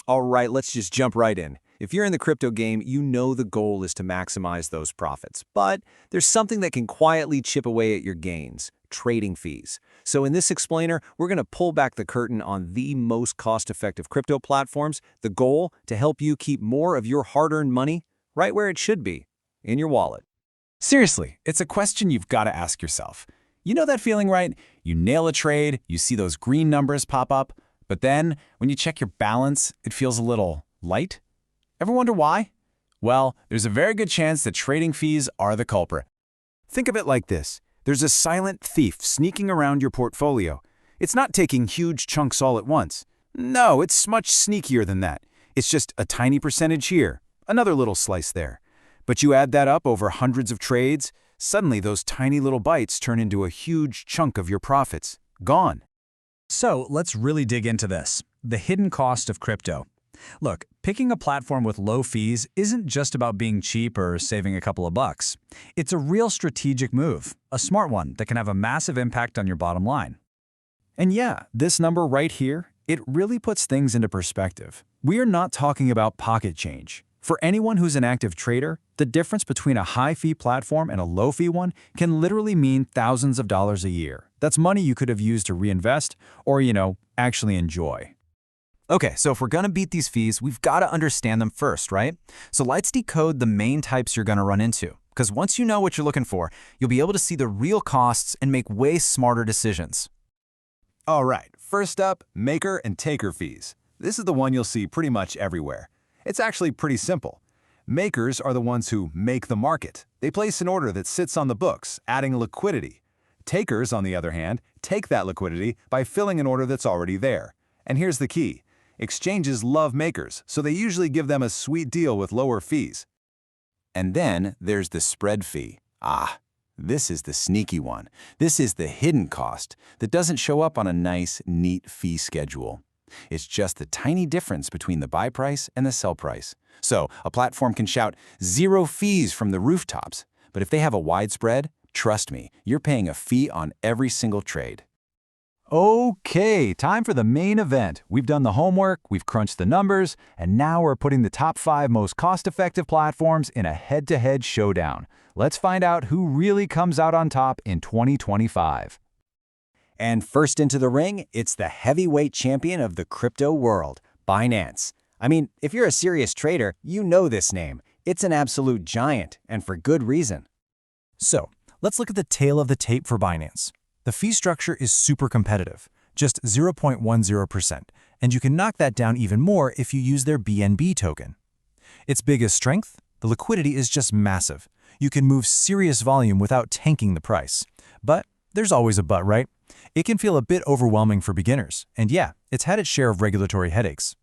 All right, let's just jump right in. If you're in the crypto game, you know the goal is to maximize those profits. But there's something that can quietly chip away at your gains: trading fees. So in this explainer, we're going to pull back the curtain on the most cost-effective crypto platforms. The goal, to help you keep more of your hard-earned money right where it should be, in your wallet. Seriously, it's a question you've got to ask yourself. You know that feeling, right? You nail a trade, you see those green numbers pop up, but then when you check your balance, it feels a little light? Ever wonder why? Well, there's a very good chance that trading fees are the culprit. Think of it like this. There's a silent thief sneaking around your portfolio. It's not taking huge chunks all at once. No, it's much sneakier than that. It's just a tiny percentage here, another little slice there. But you add that up over hundreds of trades, suddenly those tiny little bites turn into a huge chunk of your profits. Gone. So let's really dig into this, the hidden cost of crypto. Look, picking a platform with low fees isn't just about being cheap or saving a couple of bucks. It's a real strategic move, a smart one that can have a massive impact on your bottom line. And yeah, this number right here, it really puts things into perspective. We are not talking about pocket change. For anyone who's an active trader, the difference between a high-fee platform and a low-fee one can literally mean thousands of dollars a year. That's money you could have used to reinvest or, actually enjoy. Okay, so if we're gonna beat these fees, we've gotta understand them first, right? So let's decode the main types you're gonna run into. Because once you know what you're looking for, you'll be able to see the real costs and make way smarter decisions. All right, first up, maker and taker fees. This is the one you'll see pretty much everywhere. It's actually pretty simple. Makers are the ones who make the market. They place an order that sits on the books, adding liquidity. Takers, on the other hand, take that liquidity by filling an order that's already there. And here's the key. Exchanges love makers, so they usually give them a sweet deal with lower fees. And then there's the spread fee. This is the sneaky one. This is the hidden cost that doesn't show up on a nice, neat fee schedule. It's just the tiny difference between the buy price and the sell price. So a platform can shout 0 fees from the rooftops, but if they have a wide spread, trust me, you're paying a fee on every single trade. Okay, time for the main event. We've done the homework, we've crunched the numbers, and now we're putting the top 5 most cost-effective platforms in a head-to-head showdown. Let's find out who really comes out on top in 2025. And first into the ring, it's the heavyweight champion of the crypto world, Binance. I mean, if you're a serious trader, you know this name. It's an absolute giant, and for good reason. So, let's look at the tail of the tape for Binance. The fee structure is super competitive, just 0.10%, and you can knock that down even more if you use their BNB token. Its biggest strength? The liquidity is just massive. You can move serious volume without tanking the price. But there's always a but, right? It can feel a bit overwhelming for beginners, and yeah, it's had its share of regulatory headaches.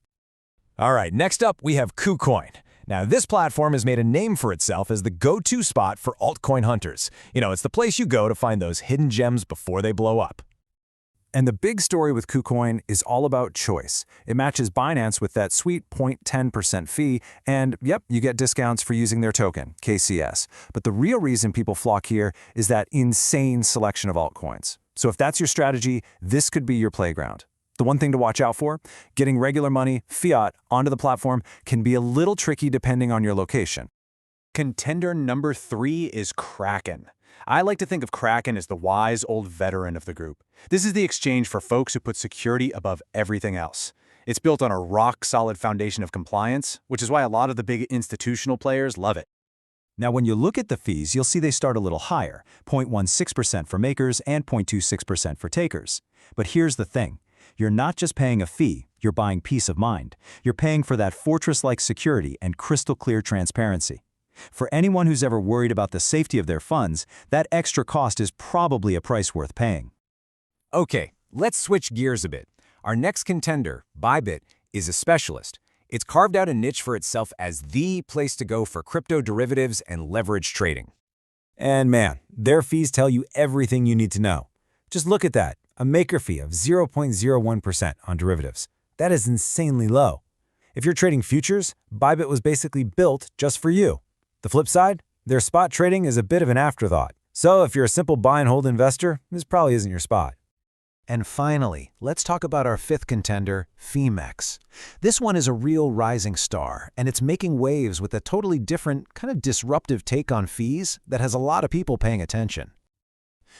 All right, next up, we have KuCoin. Now, this platform has made a name for itself as the go-to spot for altcoin hunters. It's the place you go to find those hidden gems before they blow up. And the big story with KuCoin is all about choice. It matches Binance with that sweet 0.10% fee, and yep, you get discounts for using their token, KCS. But the real reason people flock here is that insane selection of altcoins. So if that's your strategy, this could be your playground. The one thing to watch out for, getting regular money, fiat, onto the platform can be a little tricky depending on your location. Contender number 3 is Kraken. I like to think of Kraken as the wise old veteran of the group. This is the exchange for folks who put security above everything else. It's built on a rock-solid foundation of compliance, which is why a lot of the big institutional players love it. Now, when you look at the fees, you'll see they start a little higher, 0.16% for makers and 0.26% for takers. But here's the thing. You're not just paying a fee, you're buying peace of mind. You're paying for that fortress-like security and crystal-clear transparency. For anyone who's ever worried about the safety of their funds, that extra cost is probably a price worth paying. Okay, let's switch gears a bit. Our next contender, Bybit, is a specialist. It's carved out a niche for itself as the place to go for crypto derivatives and leverage trading. And man, their fees tell you everything you need to know. Just look at that, a maker fee of 0.01% on derivatives. That is insanely low. If you're trading futures, Bybit was basically built just for you. The flip side, their spot trading is a bit of an afterthought. So if you're a simple buy and hold investor, this probably isn't your spot. And finally, let's talk about our fifth contender, Femex. This one is a real rising star, and it's making waves with a totally different, kind of disruptive take on fees that has a lot of people paying attention.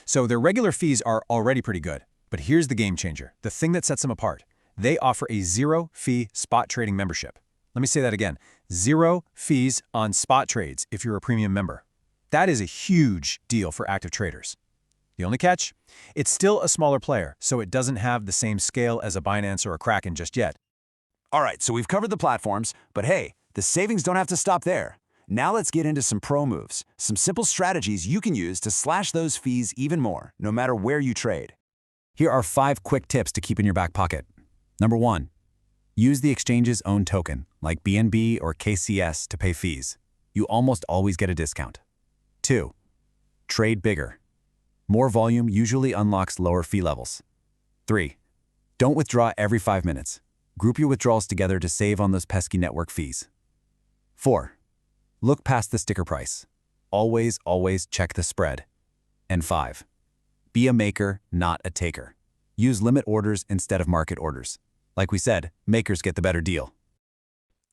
So their regular fees are already pretty good. But here's the game changer, the thing that sets them apart. They offer a zero-fee spot trading membership. Let me say that again. 0 fees on spot trades if you're a premium member. That is a huge deal for active traders. The only catch? It's still a smaller player, so it doesn't have the same scale as a Binance or a Kraken just yet. All right, so we've covered the platforms, but hey, the savings don't have to stop there. Now let's get into some pro moves, some simple strategies you can use to slash those fees even more, no matter where you trade. Here are 5 quick tips to keep in your back pocket. Number 1. Use the exchange's own token, like BNB or KCS, to pay fees. You almost always get a discount. 2. Trade bigger. More volume usually unlocks lower fee levels. 3. Don't withdraw every 5 minutes. Group your withdrawals together to save on those pesky network fees. 4. Look past the sticker price. Always check the spread. And 5. Be a maker, not a taker. Use limit orders instead of market orders. Like we said, makers get the better deal.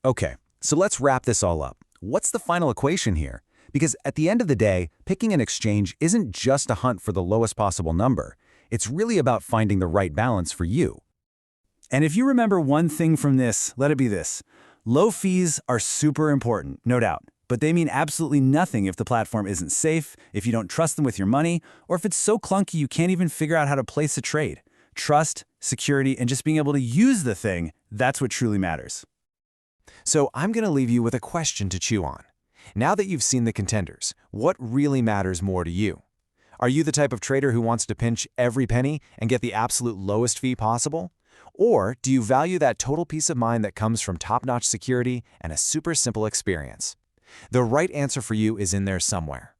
Okay, so let's wrap this all up. What's the final equation here? Because at the end of the day, picking an exchange isn't just a hunt for the lowest possible number. It's really about finding the right balance for you. And if you remember one thing from this, let it be this. Low fees are super important, no doubt. But they mean absolutely nothing if the platform isn't safe, if you don't trust them with your money, or if it's so clunky you can't even figure out how to place a trade. Trust, security, and just being able to use the thing, that's what truly matters. So I'm going to leave you with a question to chew on. Now that you've seen the contenders, what really matters more to you? Are you the type of trader who wants to pinch every penny and get the absolute lowest fee possible? Or do you value that total peace of mind that comes from top-notch security and a super simple experience? The right answer for you is in there somewhere.